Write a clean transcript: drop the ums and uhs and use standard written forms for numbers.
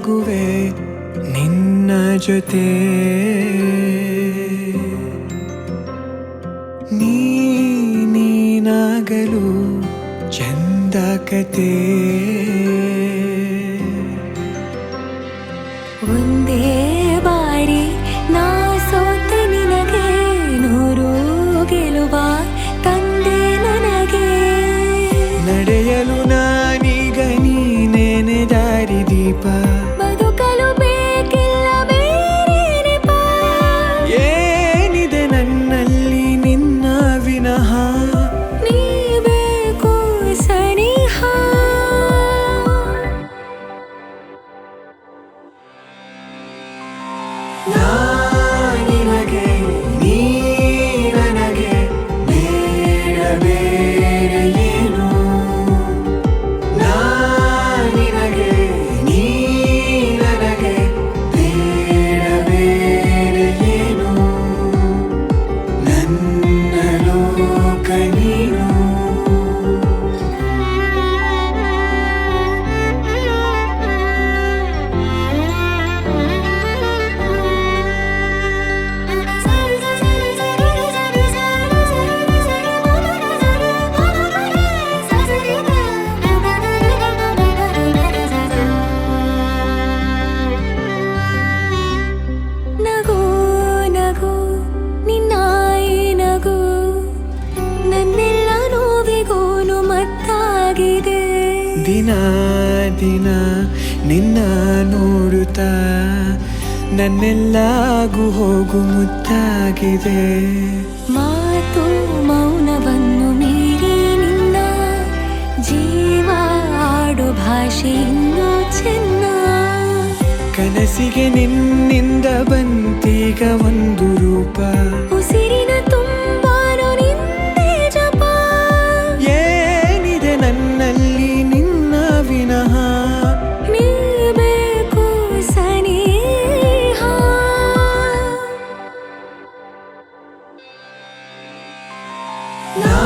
ಸಾಗುವೆ ನಿನ್ನ ಜೊತೆ ನೀನಾಗಲು ಚಂದ ಕತೆ ಒಂದೇ ಬಾರಿ ನಾ ಸೋತ ನಿನಗೆ ನೂರು ಗೆಲುವ ತಂದೆ ನನಗೆ ನಡೆಯಲು ನಾನೀಗ ನೀನೇನೆ ದಾರಿ ದೀಪ ಬದುಕಲು ಬೇಕಿಲ್ಲ ಬೇರೆ ನೆಪ ಏನಿದೆ ನನ್ನಲ್ಲಿ ನಿನ್ನ ವಿನಃ ನೀ ಬೇಕು ಸನಿಹ ನಿನಗೆ ನೀ ನನಗೆ ಬೇಡ ಬೇರೆ ಏನು ನಿನಗೆ ನೀ ನನಗೆ ಬೇಡ ಬೇರೆ ಏನು ನನ್ನ ಲೋಕ ನೀನು ನಗು ನಗು ನಿನ್ನಾಯಿ ನಗು ನನ್ನೆಲ್ಲ ನೋವಿಗೋನು ಮತ್ತಾಗಿದೆ ದಿನ ದಿನ ನಿನ್ನ ನೋಡುತ್ತಾ ನನ್ನೆಲ್ಲಾಗು ಹೋಗು ಮುತ್ತಾಗಿದೆ ಮಾತು ಮೌನವನ್ನು ಮೀರಿ ನಿನ್ನ ಜೀವ ಆಡೋ ಭಾಷೆ ಇನ್ನೂ ಚೆನ್ನ ಕನಸಿಗೆ ನಿನ್ನಿಂದ ಬಂತೀಗ ಒಂದು ರೂಪ ಉಸಿರಿನ ತುಂಬಾನು ನಿಂದೆ ಜಪ ಏನಿದೆ ನನ್ನಲ್ಲಿ ನಿನ್ನ ವಿನಃ ನೀ ಬೇಕು ಸನಿಹ ನಾ